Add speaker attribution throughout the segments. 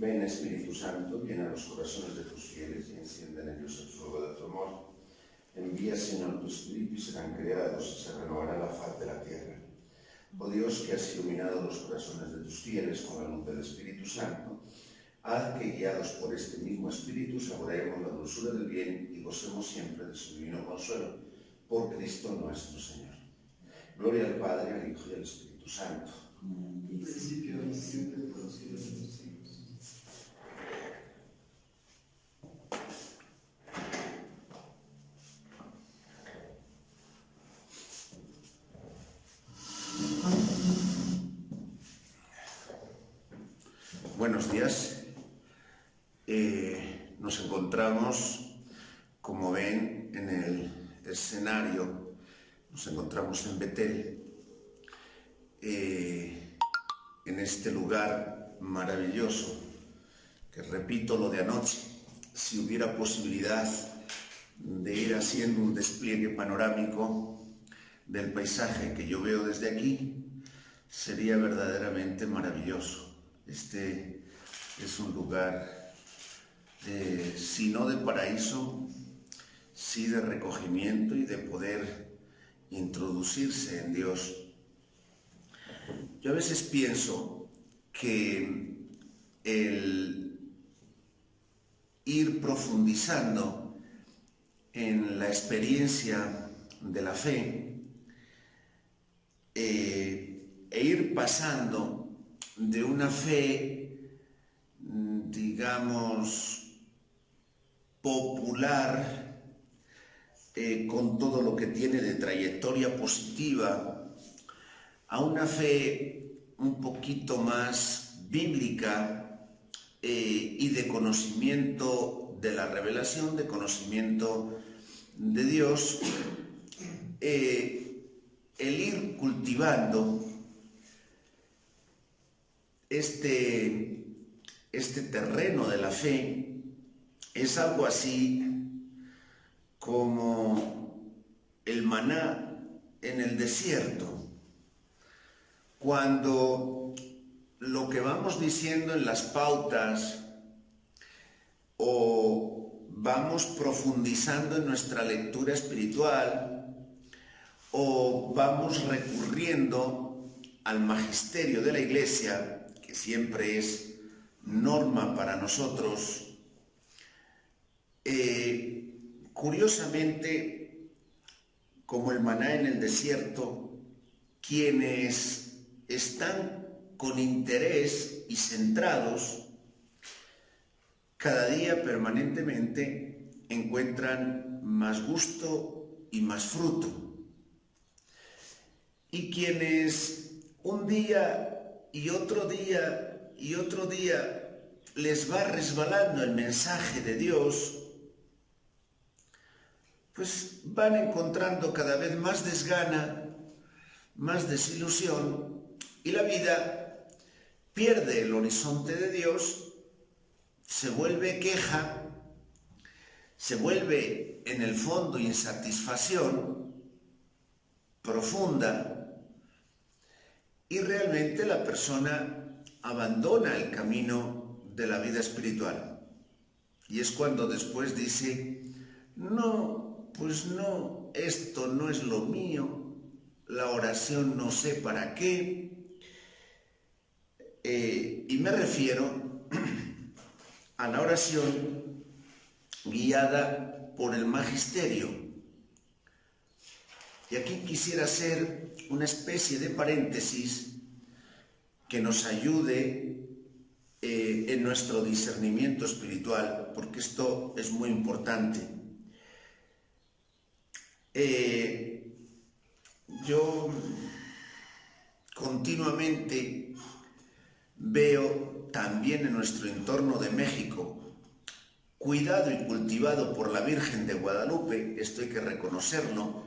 Speaker 1: Ven, Espíritu Santo, llena los corazones de tus fieles y enciende en ellos el fuego de tu amor. Envía, Señor, tu Espíritu y serán creados y se renovará la faz de la tierra. Oh Dios, que has iluminado los corazones de tus fieles con la luz del Espíritu Santo, haz que, guiados por este mismo Espíritu, saboreemos la dulzura del bien y gocemos siempre de su divino consuelo. Por Cristo nuestro Señor. Gloria al Padre, al Hijo y al Espíritu Santo.
Speaker 2: En principio y siempre por los siglos de los siglos.
Speaker 1: Buenos días. Nos encontramos, como ven, en el escenario. Nos encontramos en Betel, en este lugar maravilloso, que repito lo de anoche, si hubiera posibilidad de ir haciendo un despliegue panorámico del paisaje que yo veo desde aquí, sería verdaderamente maravilloso. Este es un lugar, si no de paraíso, sí de recogimiento y de poder introducirse en Dios. Yo a veces pienso que el ir profundizando en la experiencia de la fe e ir pasando de una fe, digamos, popular, con todo lo que tiene de trayectoria positiva, a una fe un poquito más bíblica y de conocimiento de la revelación, de conocimiento de Dios, el ir cultivando este terreno de la fe es algo así como el maná en el desierto. Cuando lo que vamos diciendo en las pautas o vamos profundizando en nuestra lectura espiritual o vamos recurriendo al magisterio de la Iglesia, que siempre es norma para nosotros, curiosamente, como el maná en el desierto, quienes están con interés y centrados, cada día permanentemente encuentran más gusto y más fruto. Y quienes un día y otro día y otro día les va resbalando el mensaje de Dios, pues van encontrando cada vez más desgana, más desilusión, y la vida pierde el horizonte de Dios, se vuelve queja, se vuelve en el fondo insatisfacción profunda, y realmente la persona abandona el camino de la vida espiritual. Y es cuando después dice: no, pues no, esto no es lo mío, la oración no sé para qué. Y me refiero a la oración guiada por el magisterio. Y aquí quisiera hacer una especie de paréntesis que nos ayude en nuestro discernimiento espiritual, porque esto es muy importante. Yo continuamente veo también en nuestro entorno de México, cuidado y cultivado por la Virgen de Guadalupe, esto hay que reconocerlo,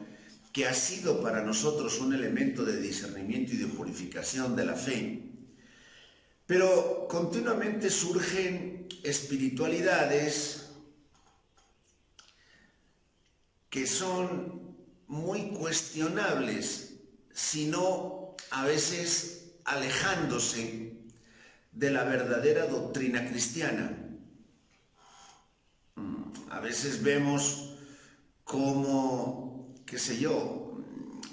Speaker 1: que ha sido para nosotros un elemento de discernimiento y de purificación de la fe. Pero continuamente surgen espiritualidades que son muy cuestionables, sino a veces alejándose
Speaker 3: de la verdadera doctrina cristiana. A veces vemos como, qué sé yo,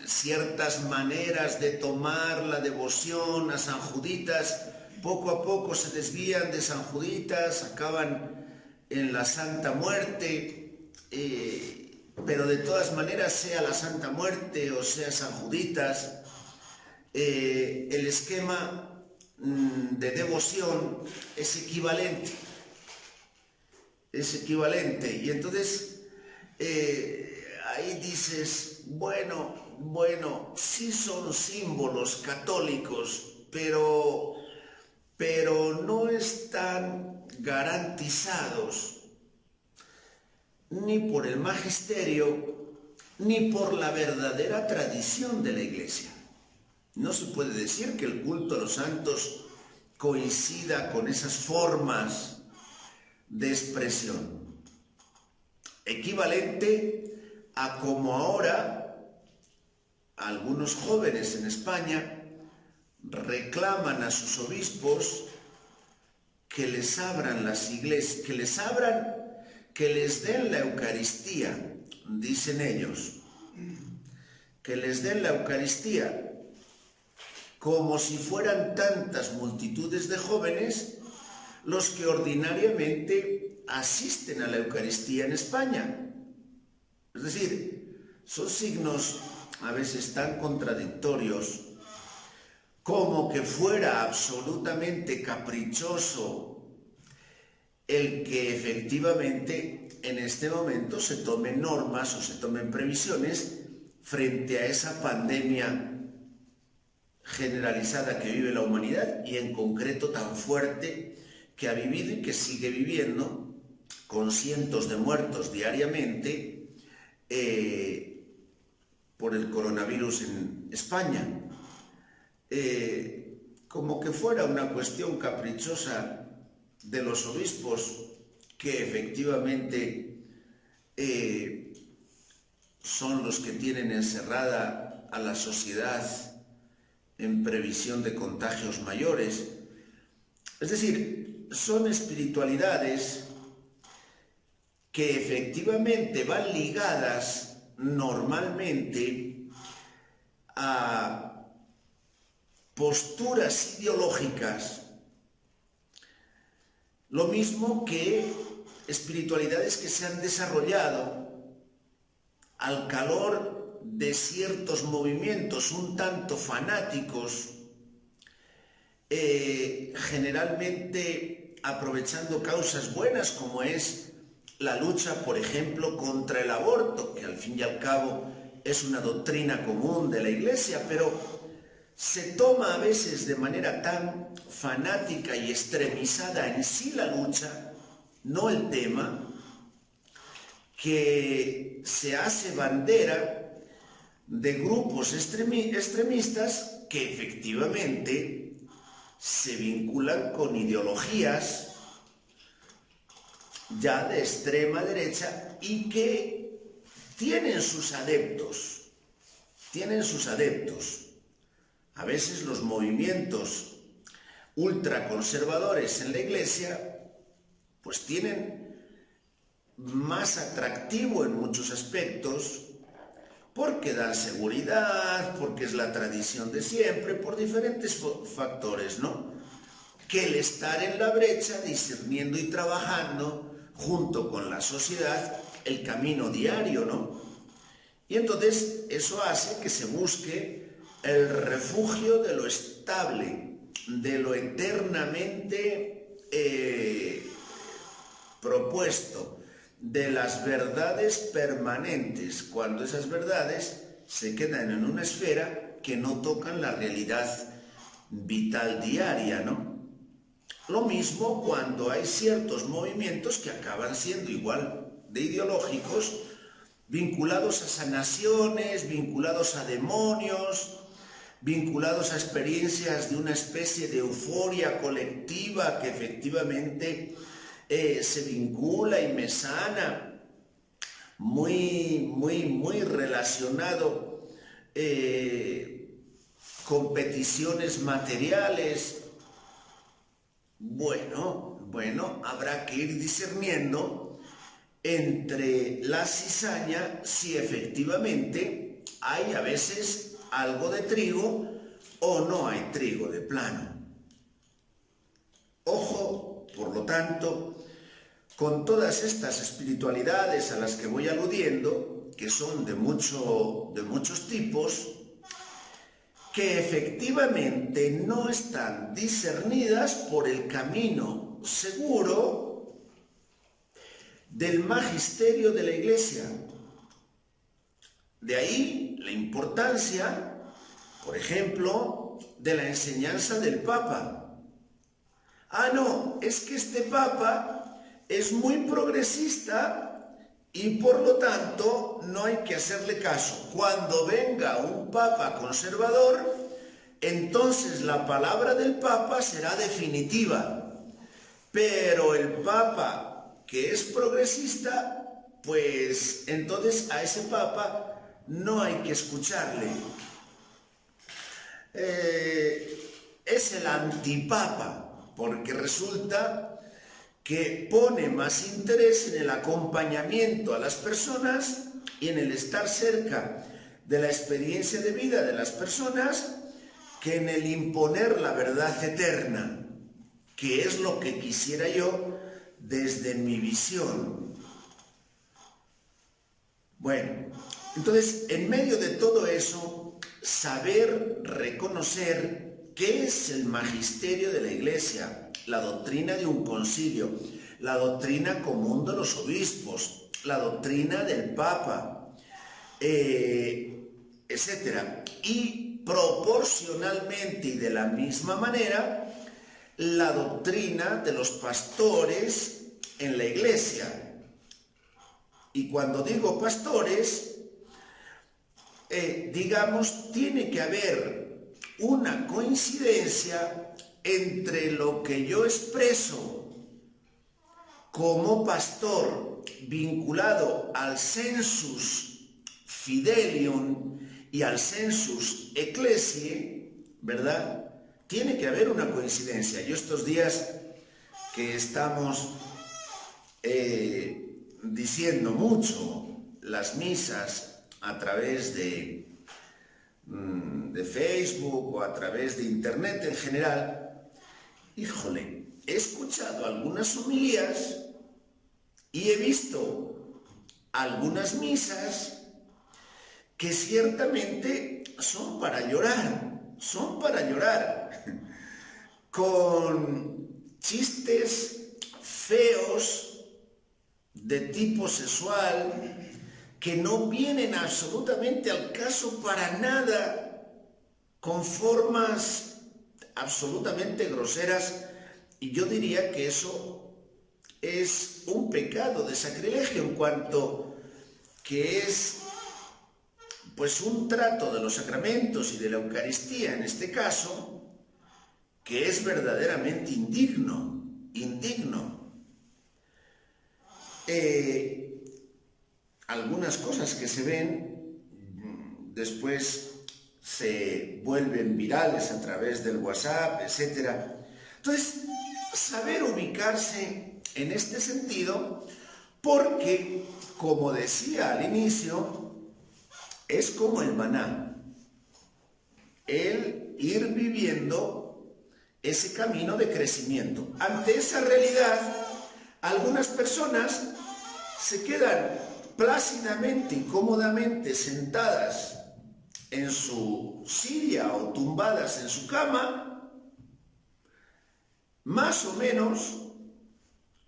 Speaker 3: ciertas maneras de tomar la devoción a San Juditas, poco a poco se desvían de San Juditas, acaban en la Santa Muerte, pero de todas maneras, sea la Santa Muerte o sea San Juditas, el esquema de devoción es equivalente. Y entonces ahí dices, bueno, sí son símbolos católicos, pero no están garantizados ni por el magisterio ni por la verdadera tradición de la Iglesia. No se puede decir que el culto a los santos coincida con esas formas de expresión. Equivalente a como ahora algunos jóvenes en España reclaman a sus obispos que les abran las iglesias, que les den la Eucaristía, dicen ellos, que les den la Eucaristía, como si fueran tantas multitudes de jóvenes los que ordinariamente asisten a la Eucaristía en España. Es decir, son signos a veces tan contradictorios como que fuera absolutamente caprichoso el que efectivamente en este momento se tomen normas o se tomen previsiones frente a esa pandemia generalizada que vive la humanidad y en concreto tan fuerte que ha vivido y que sigue viviendo con cientos de muertos diariamente por el coronavirus en España. Como que fuera una cuestión caprichosa de los obispos que efectivamente son los que tienen encerrada a la sociedad en previsión de contagios mayores. Es decir, son espiritualidades que efectivamente van ligadas normalmente a posturas ideológicas, lo mismo que espiritualidades que se han desarrollado al calor de ciertos movimientos un tanto fanáticos, generalmente aprovechando causas buenas como es la lucha, por ejemplo, contra el aborto, que al fin y al cabo es una doctrina común de la Iglesia, pero se toma a veces de manera tan fanática y extremizada en sí la lucha, no el tema, que se hace bandera de grupos extremistas que efectivamente se vinculan con ideologías ya de extrema derecha y que tienen sus adeptos. A veces los movimientos ultraconservadores en la Iglesia pues tienen más atractivo en muchos aspectos porque dan seguridad, porque es la tradición de siempre, por diferentes factores, ¿no? Que el estar en la brecha, discerniendo y trabajando junto con la sociedad el camino diario, ¿no? Y entonces eso hace que se busque el refugio de lo estable, de lo eternamente propuesto, de las verdades permanentes, cuando esas verdades se quedan en una esfera que no tocan la realidad vital diaria, ¿no? Lo mismo cuando hay ciertos movimientos que acaban siendo igual de ideológicos, vinculados a sanaciones, vinculados a demonios, vinculados a experiencias de una especie de euforia colectiva que efectivamente se vincula y me sana, muy relacionado con peticiones materiales, Bueno, habrá que ir discerniendo entre la cizaña si efectivamente hay a veces algo de trigo o no hay trigo de plano. Ojo, por lo tanto, con todas estas espiritualidades a las que voy aludiendo, que son de muchos tipos, que efectivamente no están discernidas por el camino seguro del magisterio de la Iglesia. De ahí la importancia, por ejemplo, de la enseñanza del Papa. Ah, no, es que este Papa es muy progresista y por lo tanto no hay que hacerle caso. Cuando venga un Papa conservador, entonces la palabra del Papa será definitiva. Pero el Papa que es progresista, pues entonces a ese Papa no hay que escucharle. Es el antipapa, porque resulta que pone más interés en el acompañamiento a las personas y en el estar cerca de la experiencia de vida de las personas que en el imponer la verdad eterna, que es lo que quisiera yo desde mi visión. Bueno, entonces, en medio de todo eso, saber reconocer qué es el magisterio de la Iglesia, la doctrina de un concilio, la doctrina común de los obispos, la doctrina del Papa, etc. Y proporcionalmente y de la misma manera, la doctrina de los pastores en la Iglesia. Y cuando digo pastores, digamos, tiene que haber una coincidencia entre lo que yo expreso como pastor vinculado al sensus fidelium y al sensus ecclesiae, ¿verdad? Tiene que haber una coincidencia. Yo estos días que estamos diciendo mucho las misas a través de Facebook o a través de Internet en general, híjole, he escuchado algunas homilías y he visto algunas misas que ciertamente son para llorar, con chistes feos de tipo sexual que no vienen absolutamente al caso para nada, con formas absolutamente groseras, y yo diría que eso es un pecado de sacrilegio en cuanto que es pues un trato de los sacramentos y de la Eucaristía en este caso, que es verdaderamente indigno. Algunas cosas que se ven después se vuelven virales a través del WhatsApp, etc. Entonces, saber ubicarse en este sentido, porque, como decía al inicio, es como el maná, el ir viviendo ese camino de crecimiento. Ante esa realidad, algunas personas se quedan plácidamente y cómodamente sentadas en su silla o tumbadas en su cama, más o menos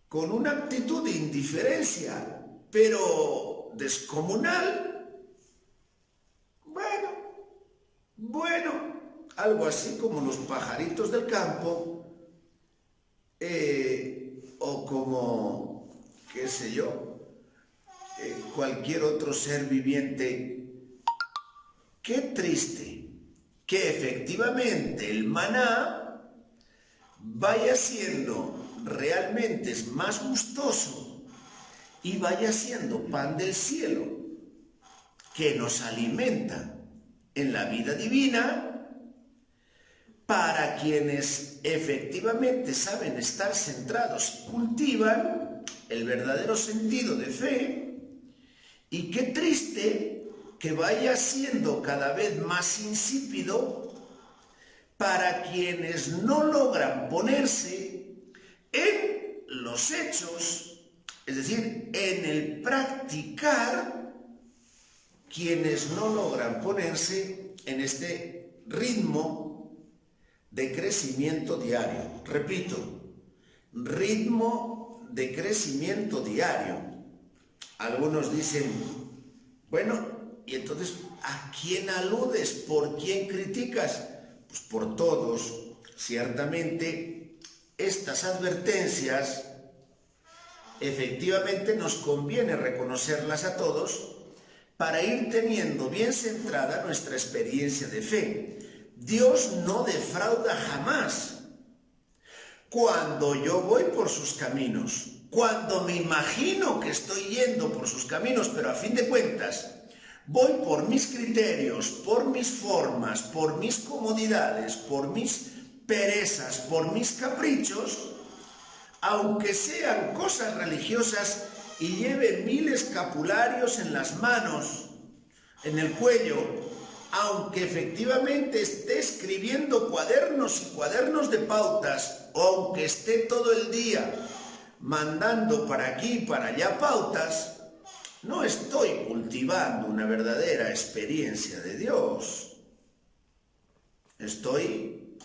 Speaker 3: con una actitud de indiferencia, pero descomunal. Bueno, algo así como los pajaritos del campo, o como, qué sé yo, cualquier otro ser viviente. Qué triste que efectivamente el maná vaya siendo realmente más gustoso y vaya siendo pan del cielo que nos alimenta en la vida divina, para quienes efectivamente saben estar centrados y cultivan el verdadero sentido de fe, y qué triste que vaya siendo cada vez más insípido para quienes no logran ponerse en los hechos, es decir, en el practicar, quienes no logran ponerse en este ritmo de crecimiento diario. Repito, ritmo de crecimiento diario. Algunos dicen, bueno, y entonces, ¿a quién aludes? ¿Por quién criticas? Pues por todos. Ciertamente, estas advertencias, efectivamente nos conviene reconocerlas a todos para ir teniendo bien centrada nuestra experiencia de fe. Dios no defrauda jamás. Cuando yo voy por sus caminos, cuando me imagino que estoy yendo por sus caminos, pero a fin de cuentas voy por mis criterios, por mis formas, por mis comodidades, por mis perezas, por mis caprichos, aunque sean cosas religiosas y lleve 1000 escapularios en las manos, en el cuello, aunque efectivamente esté escribiendo cuadernos y cuadernos de pautas, o aunque esté todo el día mandando para aquí y para allá pautas, no estoy cultivando una verdadera experiencia de Dios. Estoy,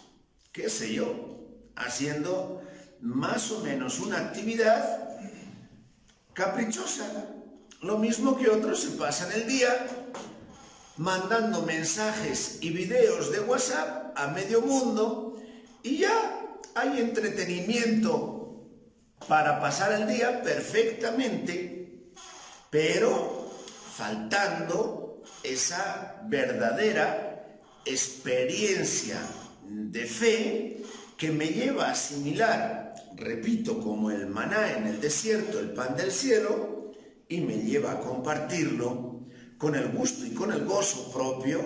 Speaker 3: qué sé yo, haciendo más o menos una actividad caprichosa. Lo mismo que otros se pasan el día mandando mensajes y videos de WhatsApp a medio mundo y ya hay entretenimiento para pasar el día perfectamente, pero faltando esa verdadera experiencia de fe que me lleva a asimilar, repito, como el maná en el desierto, el pan del cielo, y me lleva a compartirlo con el gusto y con el gozo propio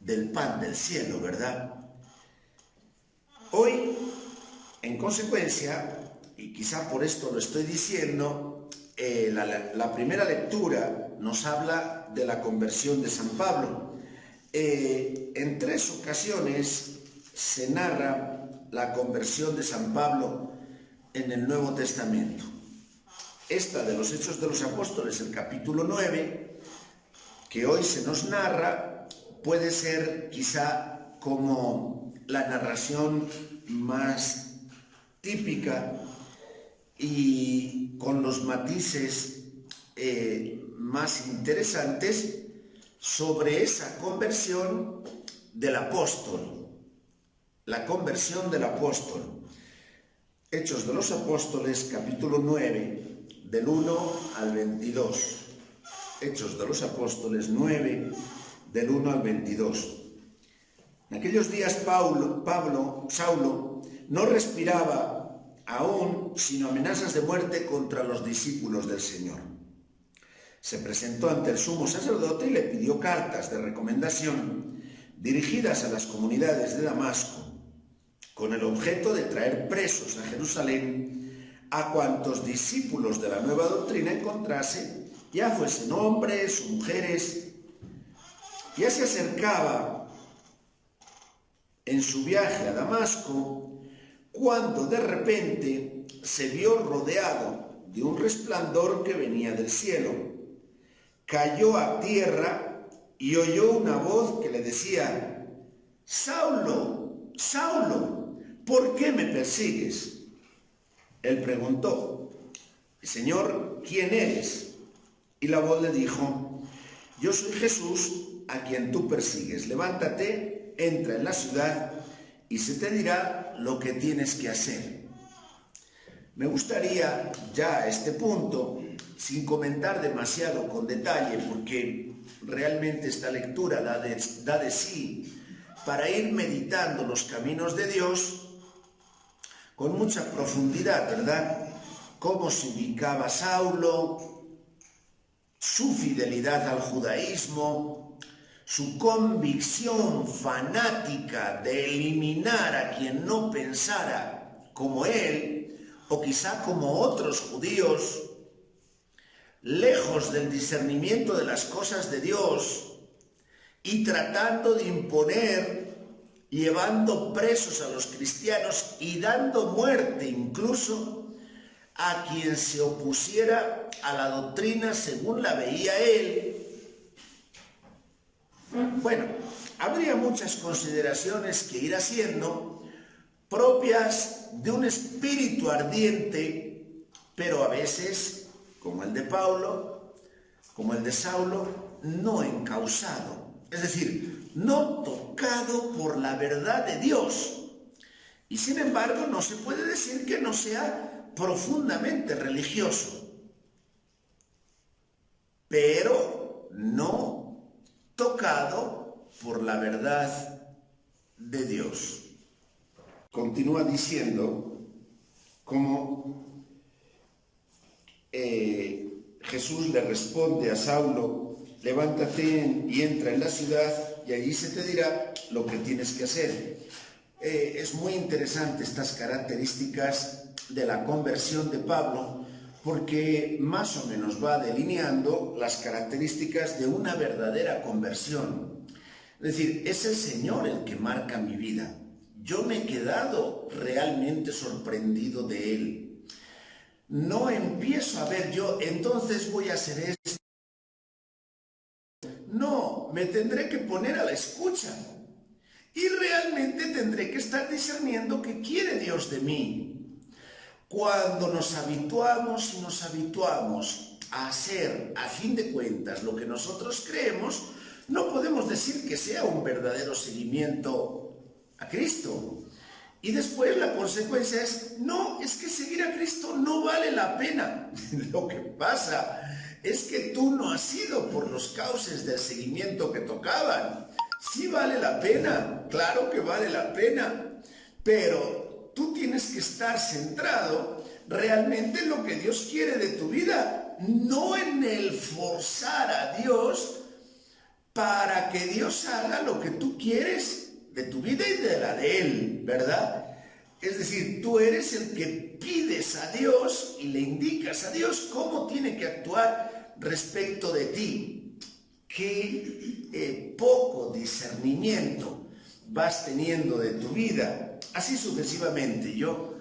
Speaker 3: del pan del cielo, ¿verdad? Hoy, en consecuencia, y quizá por esto lo estoy diciendo, la primera lectura nos habla de la conversión de San Pablo. En 3 ocasiones se narra la conversión de San Pablo en el Nuevo Testamento. Esta de los Hechos de los Apóstoles, el capítulo 9, que hoy se nos narra, puede ser quizá como la narración más típica y con los matices más interesantes sobre esa conversión del apóstol, la conversión del apóstol. Hechos de los Apóstoles, capítulo 9, del 1 al 22. Hechos de los Apóstoles 9, del 1 al 22. En aquellos días Saulo, no respiraba aún sino amenazas de muerte contra los discípulos del Señor. Se presentó ante el sumo sacerdote y le pidió cartas de recomendación dirigidas a las comunidades de Damasco, con el objeto de traer presos a Jerusalén a cuantos discípulos de la nueva doctrina encontrase, ya fuesen hombres o mujeres. Ya se acercaba en su viaje a Damasco cuando de repente se vio rodeado de un resplandor que venía del cielo. Cayó a tierra y oyó una voz que le decía: Saulo, Saulo, ¿por qué me persigues? Él preguntó: Señor, ¿quién eres? Y la voz le dijo: yo soy Jesús, a quien tú persigues. Levántate, entra en la ciudad y se te dirá lo que tienes que hacer. Me gustaría ya a este punto, sin comentar demasiado con detalle, porque realmente esta lectura da de sí para ir meditando los caminos de Dios con mucha profundidad, ¿verdad? Cómo se ubicaba Saulo, su fidelidad al judaísmo, su convicción fanática de eliminar a quien no pensara como él, o quizá como otros judíos, lejos del discernimiento de las cosas de Dios y tratando de imponer, llevando presos a los cristianos y dando muerte incluso a quien se opusiera a la doctrina según la veía él. Bueno, habría muchas consideraciones que ir haciendo propias de un espíritu ardiente, pero a veces, como el de Pablo, como el de Saulo, no encausado, es decir, no tocado por la verdad de Dios. Y sin embargo, no se puede decir que no sea profundamente religioso, pero no tocado por la verdad de Dios. Continúa diciendo cómo Jesús le responde a Saulo: levántate y entra en la ciudad y allí se te dirá lo que tienes que hacer. Es muy interesante estas características de la conversión de Pablo, porque más o menos va delineando las características de una verdadera conversión. Es decir, es el Señor el que marca mi vida. Yo me he quedado realmente sorprendido de Él. No empiezo a ver yo, entonces voy a hacer esto. No, me tendré que poner a la escucha. Y realmente tendré que estar discerniendo qué quiere Dios de mí. Cuando nos habituamos a hacer, a fin de cuentas, lo que nosotros creemos, no podemos decir que sea un verdadero seguimiento a Cristo. Y después la consecuencia es, no, es que seguir a Cristo no vale la pena. Lo que pasa es que tú no has ido por los cauces del seguimiento que tocaban. Sí vale la pena, claro que vale la pena, pero tú tienes que estar centrado realmente en lo que Dios quiere de tu vida, no en el forzar a Dios para que Dios haga lo que tú quieres de tu vida y de la de Él, ¿verdad? Es decir, tú eres el que pides a Dios y le indicas a Dios cómo tiene que actuar respecto de ti. Qué poco discernimiento vas teniendo de tu vida. Así sucesivamente. Yo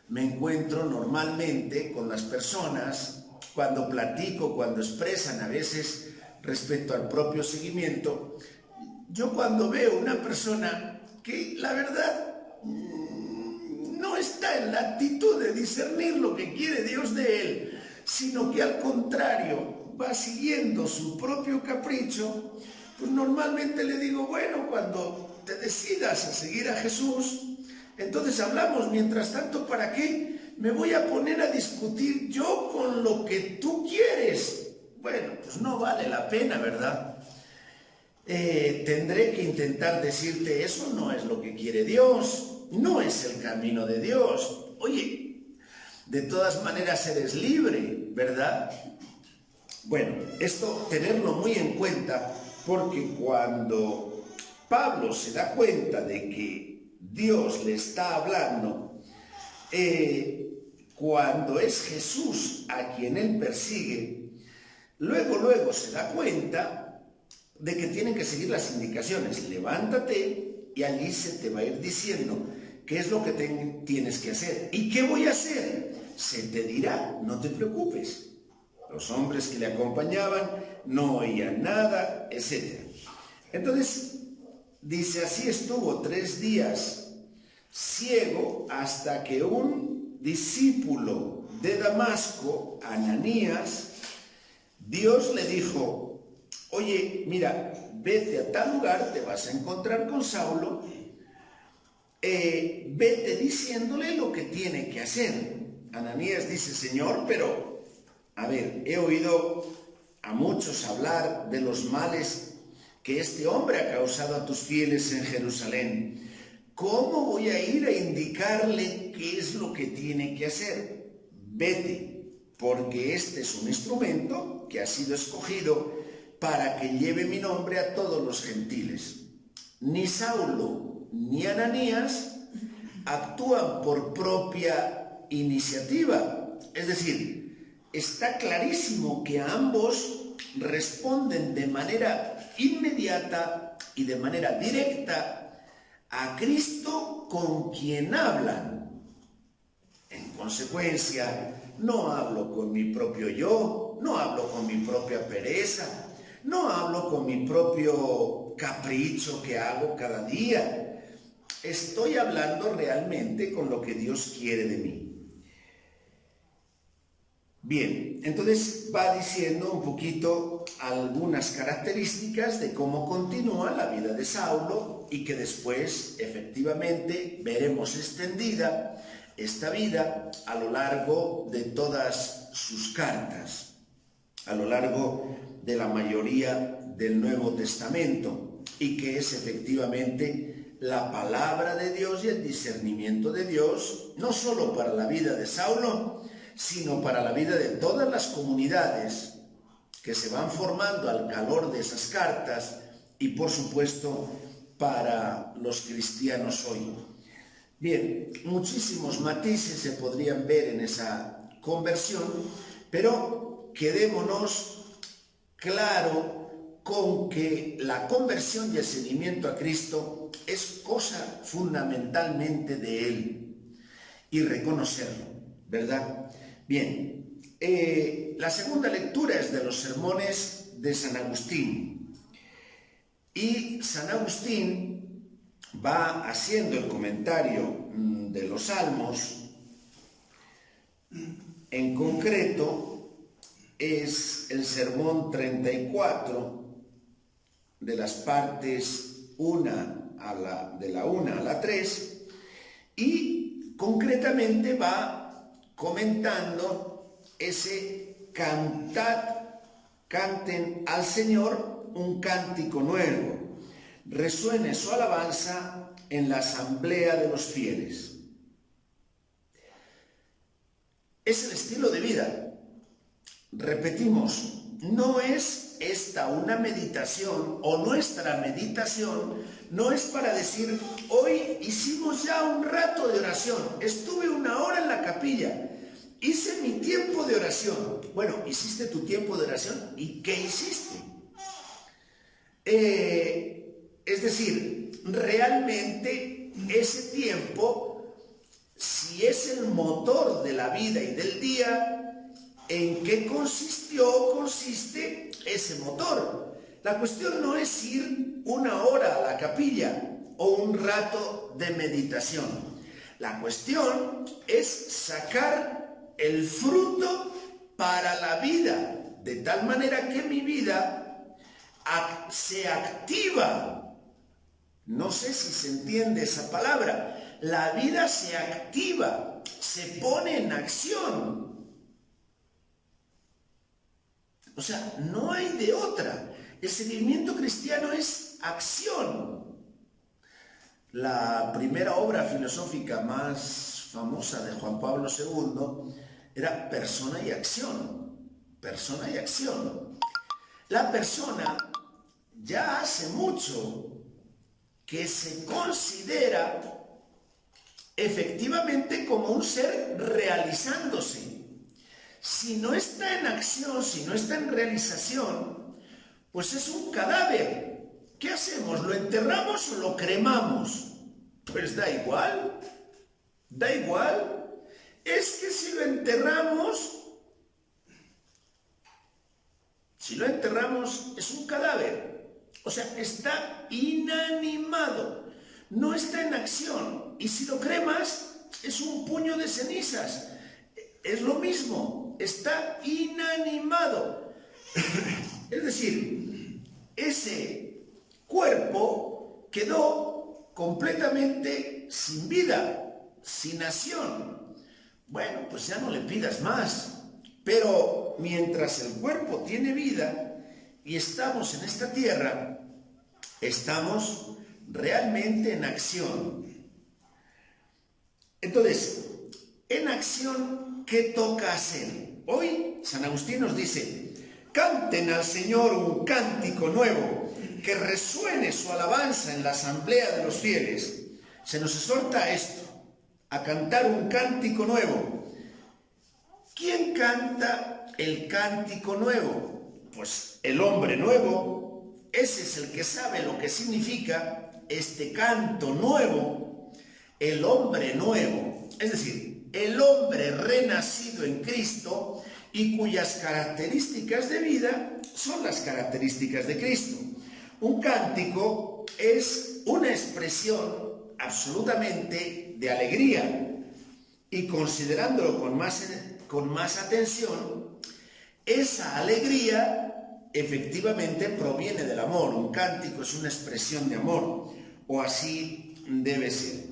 Speaker 3: me encuentro normalmente con las personas cuando platico, cuando expresan a veces respecto al propio seguimiento. Yo cuando veo una persona que la verdad no está en la actitud de discernir lo que quiere Dios de él, sino que al contrario va siguiendo su propio capricho, pues normalmente le digo, bueno, cuando te decidas a seguir a Jesús, entonces hablamos. Mientras tanto, ¿para qué me voy a poner a discutir yo con lo que tú quieres? Bueno, pues no vale la pena, ¿verdad? Tendré que intentar decirte, eso no es lo que quiere Dios, no es el camino de Dios. Oye, de todas maneras eres libre, ¿verdad? Bueno, esto tenerlo muy en cuenta, porque cuando Pablo se da cuenta de que Dios le está hablando, cuando es Jesús a quien él persigue, luego se da cuenta de que tienen que seguir las indicaciones. Levántate y allí se te va a ir diciendo qué es lo que tienes que hacer. ¿Y qué voy a hacer? Se te dirá, no te preocupes. Los hombres que le acompañaban no oían nada, etc. Entonces, dice, así estuvo 3 días ciego hasta que un discípulo de Damasco, Ananías, Dios le dijo, oye, mira, vete a tal lugar, te vas a encontrar con Saulo, vete diciéndole lo que tiene que hacer. Ananías dice, Señor, pero... a ver, he oído a muchos hablar de los males que este hombre ha causado a tus fieles en Jerusalén. ¿Cómo voy a ir a indicarle qué es lo que tiene que hacer? Vete, porque este es un instrumento que ha sido escogido para que lleve mi nombre a todos los gentiles. Ni Saulo ni Ananías actúan por propia iniciativa. Es decir, está clarísimo que a ambos responden de manera inmediata y de manera directa a Cristo con quien hablan. En consecuencia, no hablo con mi propio yo, no hablo con mi propia pereza, no hablo con mi propio capricho que hago cada día. Estoy hablando realmente con lo que Dios quiere de mí. Bien, entonces va diciendo un poquito algunas características de cómo continúa la vida de Saulo y que después efectivamente veremos extendida esta vida a lo largo de todas sus cartas, a lo largo de la mayoría del Nuevo Testamento, y que es efectivamente la palabra de Dios y el discernimiento de Dios, no solo para la vida de Saulo, sino para la vida de todas las comunidades que se van formando al calor de esas cartas y, por supuesto, para los cristianos hoy. Bien, muchísimos matices se podrían ver en esa conversión, pero quedémonos claro con que la conversión y el seguimiento a Cristo es cosa fundamentalmente de Él, y reconocerlo, ¿verdad? Bien, la segunda lectura es de los sermones de San Agustín, y San Agustín va haciendo el comentario de los Salmos. En concreto es el sermón 34 de las partes de la 1 a la 3, y concretamente va comentando ese cantad, canten al Señor un cántico nuevo, resuene su alabanza en la asamblea de los fieles. Es el estilo de vida. Repetimos, no es esta una meditación, o nuestra meditación no es para decir, hoy hicimos ya un rato de oración, estuve 1 hora en la capilla, hice mi tiempo de oración. Bueno, hiciste tu tiempo de oración, ¿y qué hiciste? Es decir, realmente ese tiempo, si es el motor de la vida y del día, ¿en qué consiste ese motor? La cuestión no es ir 1 hora a la capilla o un rato de meditación. La cuestión es sacar el fruto para la vida, de tal manera que mi vida se activa. No sé si se entiende esa palabra. La vida se activa, se pone en acción. O sea, no hay de otra. El seguimiento cristiano es acción. La primera obra filosófica más famosa de Juan Pablo II era Persona y Acción. Persona y acción. La persona ya hace mucho que se considera efectivamente como un ser realizándose. Si no está en acción, si no está en realización, pues es un cadáver. ¿Qué hacemos? ¿Lo enterramos o lo cremamos? Pues da igual, da igual. Es que si lo enterramos es un cadáver. O sea, está inanimado, no está en acción. Y si lo cremas, es un puño de cenizas. Es lo mismo, está inanimado. Es decir, ese cuerpo quedó completamente sin vida, sin acción. Bueno, pues ya no le pidas más. Pero mientras el cuerpo tiene vida y estamos en esta tierra, estamos realmente en acción. Entonces, en acción, ¿qué toca hacer? Hoy San Agustín nos dice, Canten al Señor un cántico nuevo, que resuene su alabanza en la asamblea de los fieles. Se nos exhorta a esto, a cantar un cántico nuevo. ¿Quién canta el cántico nuevo? Pues el hombre nuevo. Ese es el que sabe lo que significa este canto nuevo, el hombre nuevo, es decir, el hombre renacido en Cristo y cuyas características de vida son las características de Cristo. Un cántico es una expresión absolutamente de alegría, y considerándolo con más atención, esa alegría efectivamente proviene del amor. Un cántico es una expresión de amor, o así debe ser.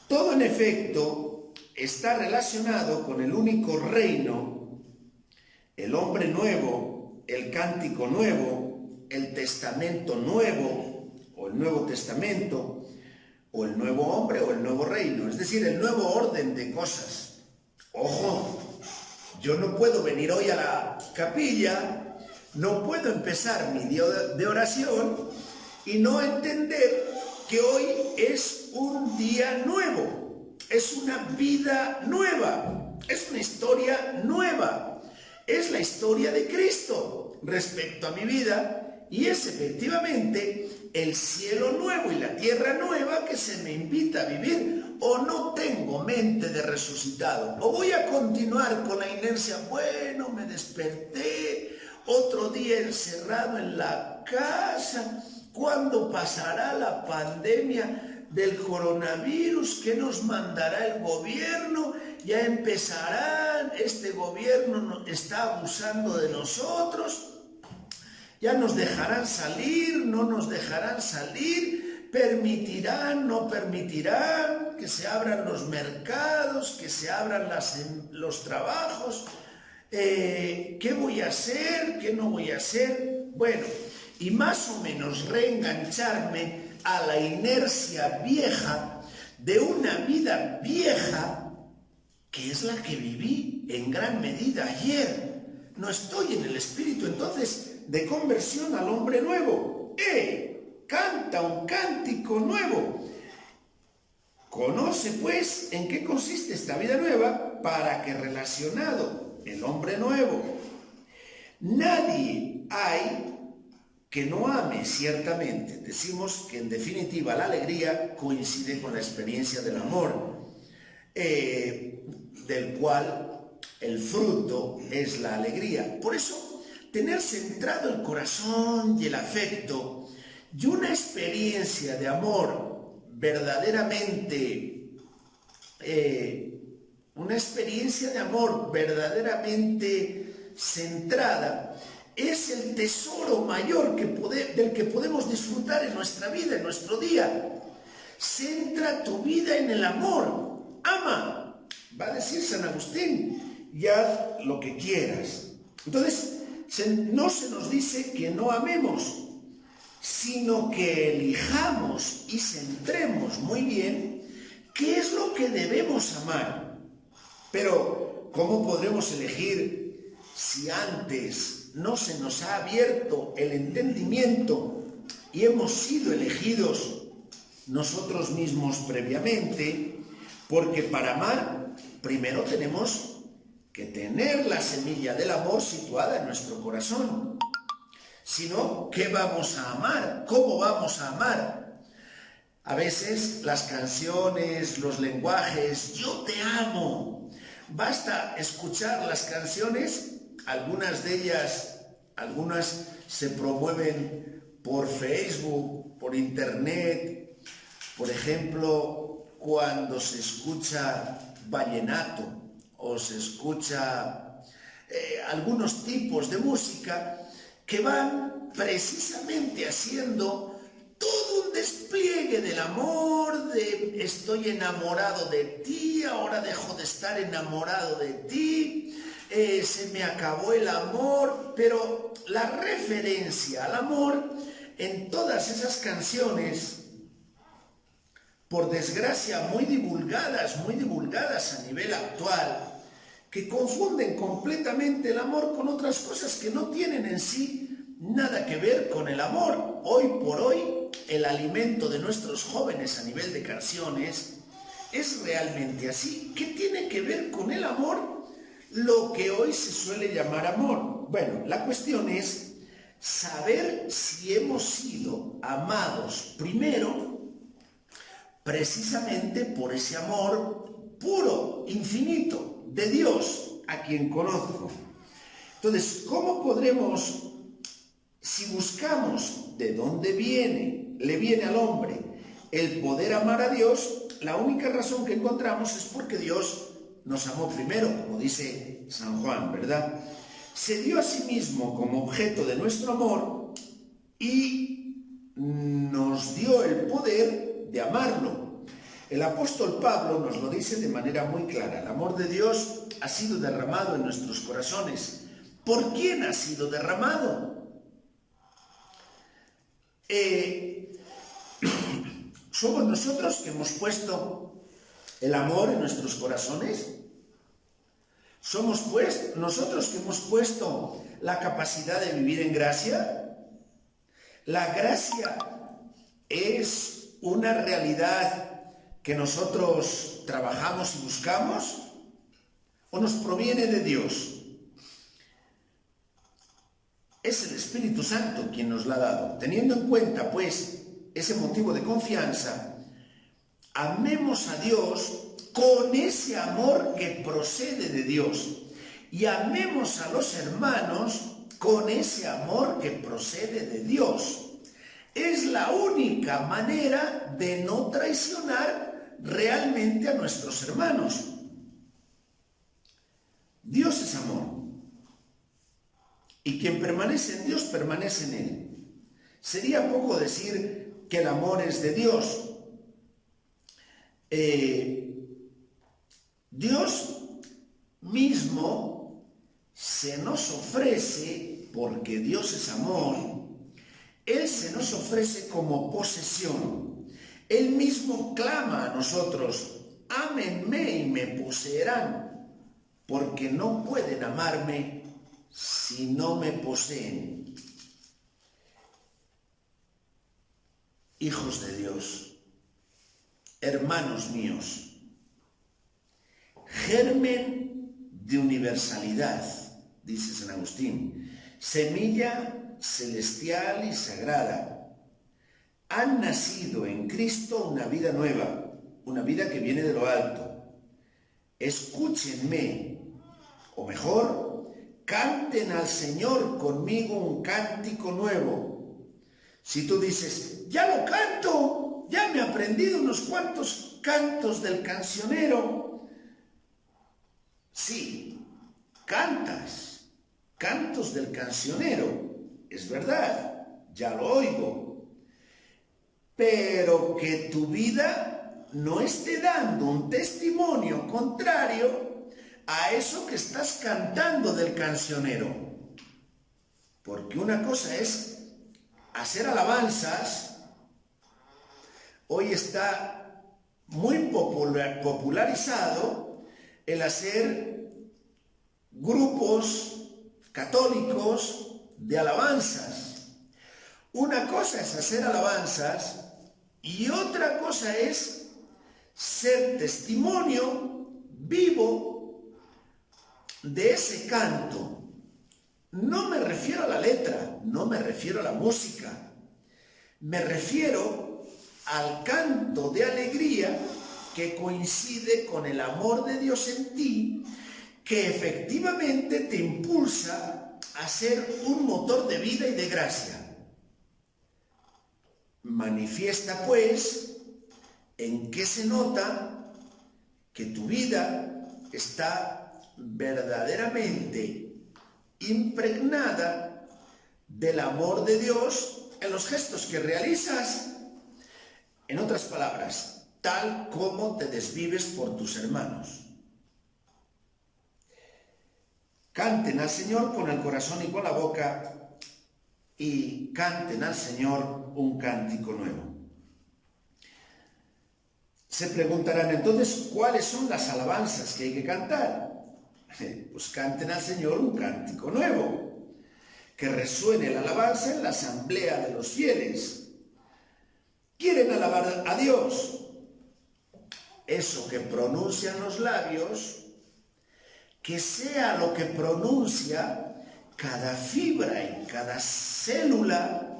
Speaker 3: Todo, en efecto, está relacionado con el único reino, el hombre nuevo, el cántico nuevo, el testamento nuevo, o el Nuevo Testamento, o el nuevo hombre, o el nuevo reino, es decir, el nuevo orden de cosas. Ojo, yo no puedo venir hoy a la capilla, no puedo empezar mi día de oración y no entender que hoy es un día nuevo, es una vida nueva, es una historia nueva, es la historia de Cristo respecto a mi vida, y es efectivamente el cielo nuevo y la tierra nueva que se me invita a vivir. O no tengo mente de resucitado, o voy a continuar con la inercia. Bueno, me desperté, otro día encerrado en la casa. ¿Cuándo pasará la pandemia del coronavirus? ¿Qué nos mandará el gobierno? Ya empezarán, este gobierno está abusando de nosotros. Ya nos dejarán salir, no nos dejarán salir, permitirán, no permitirán que se abran los mercados, que se abran los trabajos. ¿Qué voy a hacer? ¿Qué no voy a hacer? Bueno, y más o menos reengancharme a la inercia vieja de una vida vieja, que es la que viví en gran medida ayer. No estoy en el espíritu, entonces, de conversión al hombre nuevo. Canta un cántico nuevo. Conoce, pues, en qué consiste esta vida nueva, para que, relacionado el hombre nuevo, nadie hay que no ame ciertamente. Decimos que, en definitiva, la alegría coincide con la experiencia del amor, del cual el fruto es la alegría. Por eso, tener centrado el corazón y el afecto y una experiencia de amor verdaderamente centrada, es el tesoro mayor del que podemos disfrutar en nuestra vida, en nuestro día. Centra tu vida en el amor. Ama, va a decir San Agustín, y haz lo que quieras. Entonces, no se nos dice que no amemos, sino que elijamos y centremos muy bien qué es lo que debemos amar. Pero, ¿cómo podremos elegir si antes no se nos ha abierto el entendimiento y hemos sido elegidos nosotros mismos previamente? Porque para amar, primero tenemos que tener la semilla del amor situada en nuestro corazón. Si no, ¿qué vamos a amar? ¿Cómo vamos a amar? A veces las canciones, los lenguajes, yo te amo. Basta escuchar las canciones, algunas se promueven por Facebook, por internet. Por ejemplo, cuando se escucha vallenato, o se escucha algunos tipos de música que van precisamente haciendo todo un despliegue del amor, de estoy enamorado de ti, ahora dejo de estar enamorado de ti, se me acabó el amor. Pero la referencia al amor en todas esas canciones, por desgracia muy divulgadas a nivel actual, que confunden completamente el amor con otras cosas que no tienen en sí nada que ver con el amor. Hoy por hoy, el alimento de nuestros jóvenes a nivel de canciones es realmente así. ¿Qué tiene que ver con el amor lo que hoy se suele llamar amor? Bueno, la cuestión es saber si hemos sido amados primero precisamente por ese amor puro, infinito, de Dios, a quien conozco. Entonces, ¿cómo podremos, si buscamos de dónde le viene al hombre el poder amar a Dios? La única razón que encontramos es porque Dios nos amó primero, como dice San Juan, ¿verdad? Se dio a sí mismo como objeto de nuestro amor y nos dio el poder de amarlo. El apóstol Pablo nos lo dice de manera muy clara. El amor de Dios ha sido derramado en nuestros corazones. ¿Por quién ha sido derramado? ¿Somos nosotros que hemos puesto el amor en nuestros corazones? ¿Somos pues nosotros que hemos puesto la capacidad de vivir en gracia? La gracia es una realidad que nosotros trabajamos y buscamos, ¿o nos proviene de Dios? Es el Espíritu Santo quien nos la ha dado. Teniendo en cuenta, pues, ese motivo de confianza, amemos a Dios con ese amor que procede de Dios y amemos a los hermanos con ese amor que procede de Dios. Es la única manera de no traicionar realmente a nuestros hermanos. Dios es amor. Y quien permanece en Dios, permanece en Él. Sería poco decir que el amor es de Dios. Dios mismo se nos ofrece, porque Dios es amor, Él se nos ofrece como posesión. Él mismo clama a nosotros: ámenme y me poseerán, porque no pueden amarme si no me poseen. Hijos de Dios, hermanos míos, germen de universalidad, dice San Agustín, semilla celestial y sagrada. Han nacido en Cristo una vida nueva, una vida que viene de lo alto. Escúchenme, o mejor, canten al Señor conmigo un cántico nuevo. Si tú dices: ya lo canto, ya me he aprendido unos cuantos cantos del cancionero. Sí, cantas cantos del cancionero, es verdad, ya lo oigo. Pero que tu vida no esté dando un testimonio contrario a eso que estás cantando del cancionero. Porque una cosa es hacer alabanzas. Hoy está muy popularizado el hacer grupos católicos de alabanzas. Una cosa es hacer alabanzas y otra cosa es ser testimonio vivo de ese canto. No me refiero a la letra, no me refiero a la música, me refiero al canto de alegría que coincide con el amor de Dios en ti, que efectivamente te impulsa a ser un motor de vida y de gracia. Manifiesta, pues, en qué se nota que tu vida está verdaderamente impregnada del amor de Dios en los gestos que realizas. En otras palabras, tal como te desvives por tus hermanos. Canten al Señor con el corazón y con la boca, y canten al Señor un cántico nuevo. Se preguntarán entonces, ¿cuáles son las alabanzas que hay que cantar? pues canten al Señor un cántico nuevo, que resuene la alabanza en la asamblea de los fieles. ¿Quieren alabar a Dios? Eso que pronuncian los labios, que sea lo que pronuncia cada fibra y cada célula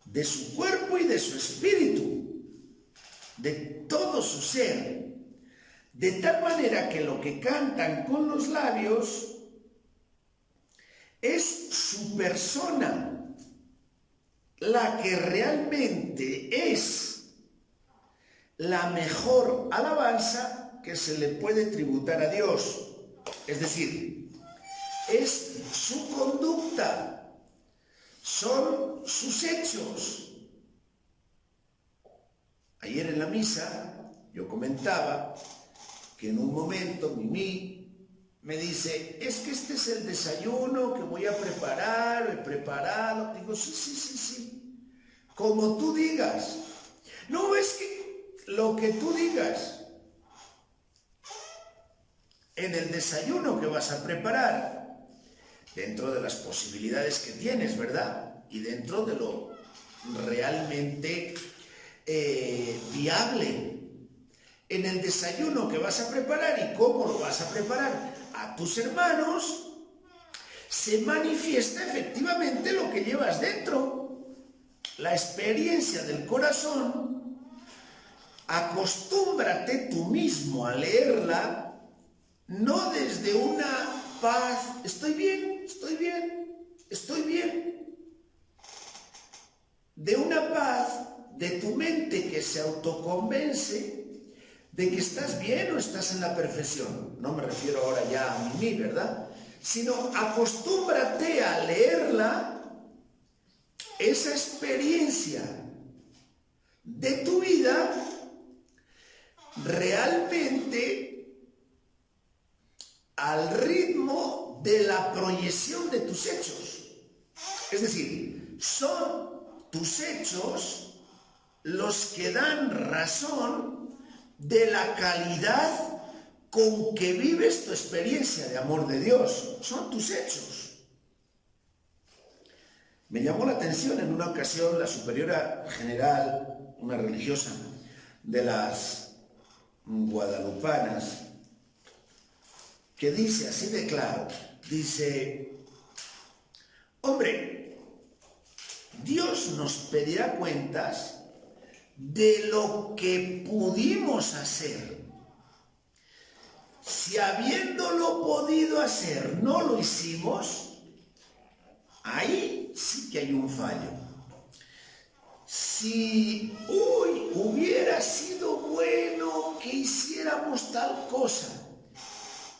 Speaker 3: de su cuerpo y de su espíritu, de todo su ser, de tal manera que lo que cantan con los labios es su persona, la que realmente es la mejor alabanza que se le puede tributar a Dios. Es decir, es su conducta, son sus hechos. Ayer en la misa yo comentaba que en un momento Mimi me dice, es que este es el desayuno que voy a preparar, he preparado. Digo, sí, como tú digas. No, es que lo que tú digas en el desayuno que vas a preparar, dentro de las posibilidades que tienes, ¿verdad? Y dentro de lo realmente viable. En el desayuno que vas a preparar y cómo lo vas a preparar a tus hermanos, se manifiesta efectivamente lo que llevas dentro. La experiencia del corazón, acostúmbrate tú mismo a leerla, no desde una paz, estoy bien, de una paz de tu mente que se autoconvence de que estás bien o estás en la perfección. No me refiero ahora ya a mí, ¿verdad? Sino acostúmbrate a leerla, esa experiencia de tu vida realmente al ritmo de la proyección de tus hechos. Es decir, son tus hechos los que dan razón de la calidad con que vives tu experiencia de amor de Dios. Son tus hechos. Me llamó la atención en una ocasión la superiora general, una religiosa de las guadalupanas, que dice así de claro, dice, hombre, Dios nos pedirá cuentas de lo que pudimos hacer. Si habiéndolo podido hacer no lo hicimos, ahí sí que hay un fallo. Si hoy hubiera sido bueno que hiciéramos tal cosa,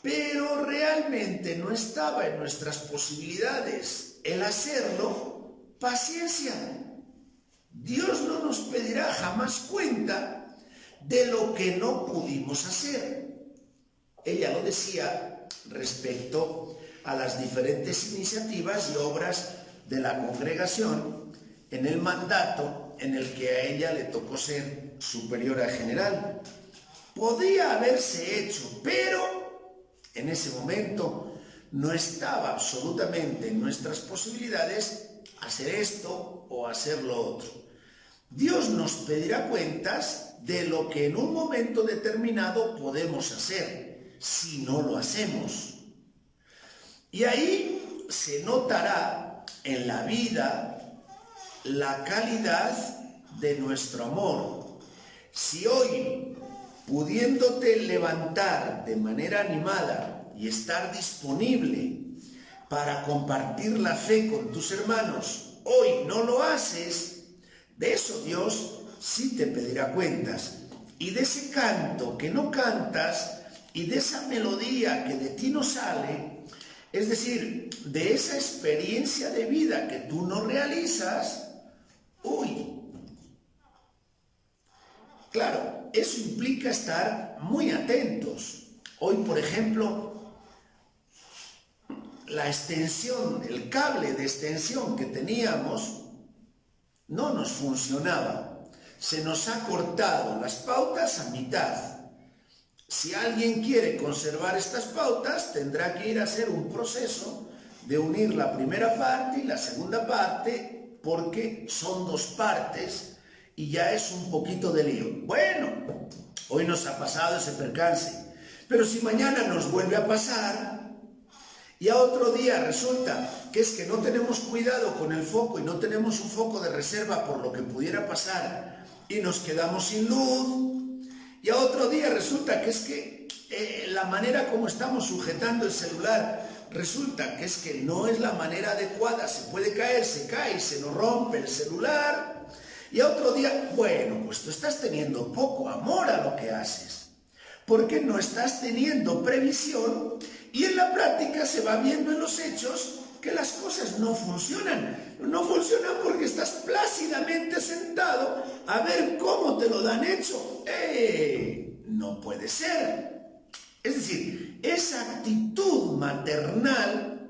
Speaker 3: pero realmente no estaba en nuestras posibilidades el hacerlo, paciencia. Dios no nos pedirá jamás cuenta de lo que no pudimos hacer. Ella lo decía respecto a las diferentes iniciativas y obras de la congregación en el mandato en el que a ella le tocó ser superiora general. Podía haberse hecho, pero en ese momento no estaba absolutamente en nuestras posibilidades hacer esto o hacer lo otro. Dios nos pedirá cuentas de lo que en un momento determinado podemos hacer, si no lo hacemos. Y ahí se notará en la vida la calidad de nuestro amor. Si hoy, pudiéndote levantar de manera animada y estar disponible para compartir la fe con tus hermanos, hoy no lo haces, de eso Dios sí te pedirá cuentas. Y de ese canto que no cantas y de esa melodía que de ti no sale, es decir, de esa experiencia de vida que tú no realizas, claro, eso implica estar muy atentos. Hoy, por ejemplo, la extensión, el cable de extensión que teníamos no nos funcionaba. Se nos ha cortado las pautas a mitad. Si alguien quiere conservar estas pautas, tendrá que ir a hacer un proceso de unir la primera parte y la segunda parte, porque son dos partes y ya es un poquito de lío. Bueno, hoy nos ha pasado ese percance, pero si mañana nos vuelve a pasar y a otro día resulta que es que no tenemos cuidado con el foco y no tenemos un foco de reserva por lo que pudiera pasar y nos quedamos sin luz, y a otro día resulta que es que la manera como estamos sujetando el celular resulta que es que no es la manera adecuada, se puede caer, se cae, se nos rompe el celular, y a otro día, bueno, pues tú estás teniendo poco amor a lo que haces, porque no estás teniendo previsión, y en la práctica se va viendo en los hechos que las cosas no funcionan. No funcionan porque estás plácidamente sentado a ver cómo te lo dan hecho. No puede ser. Es decir, esa actitud maternal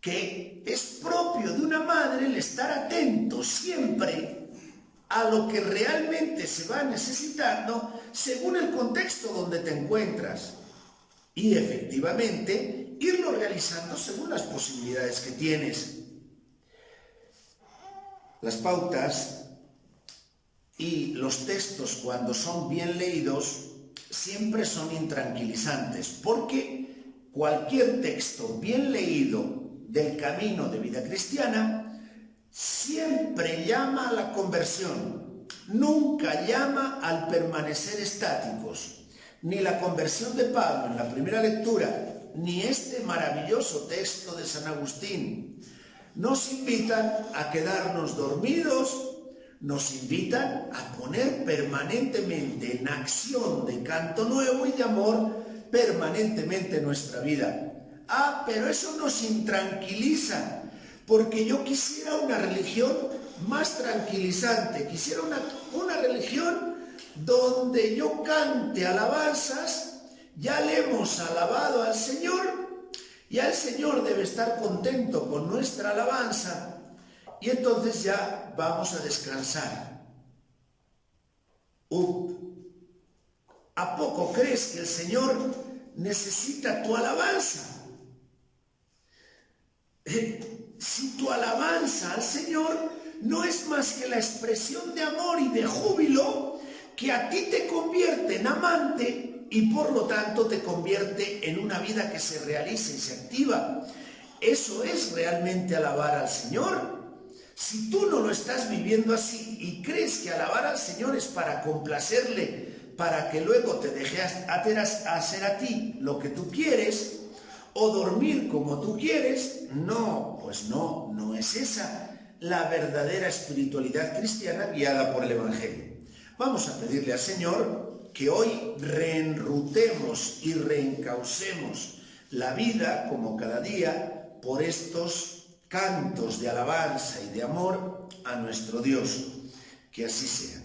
Speaker 3: que es propio de una madre, el estar atento siempre a lo que realmente se va necesitando según el contexto donde te encuentras, y efectivamente irlo realizando según las posibilidades que tienes. Las pautas y los textos, cuando son bien leídos, siempre son intranquilizantes, porque cualquier texto bien leído del camino de vida cristiana siempre llama a la conversión, nunca llama al permanecer estáticos. Ni la conversión de Pablo en la primera lectura, ni este maravilloso texto de San Agustín nos invitan a quedarnos dormidos, nos invitan a poner permanentemente en acción de canto nuevo y de amor permanentemente nuestra vida. Pero eso nos intranquiliza, porque yo quisiera una religión más tranquilizante, quisiera una religión donde yo cante alabanzas. Ya le hemos alabado al Señor, ya el Señor debe estar contento con nuestra alabanza, y entonces ya vamos a descansar. ¿A poco crees que el Señor necesita tu alabanza? Si tu alabanza al Señor no es más que la expresión de amor y de júbilo que a ti te convierte en amante y por lo tanto te convierte en una vida que se realiza y se activa, eso es realmente alabar al Señor. Si tú no lo estás viviendo así y crees que alabar al Señor es para complacerle, para que luego te deje hacer a ti lo que tú quieres o dormir como tú quieres, no, pues no es esa la verdadera espiritualidad cristiana guiada por el Evangelio. Vamos a pedirle al Señor que hoy reenrutemos y reencaucemos la vida, como cada día, por estos cantos de alabanza y de amor a nuestro Dios. Que así sea.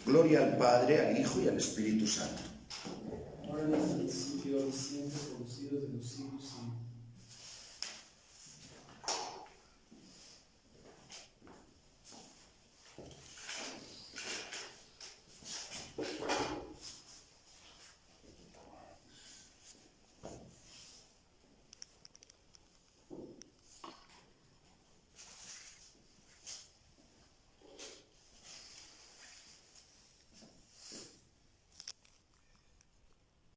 Speaker 3: Gloria al Padre, al Hijo y al Espíritu Santo.
Speaker 2: Ahora en el principio y siempre, por los siglos de los siglos.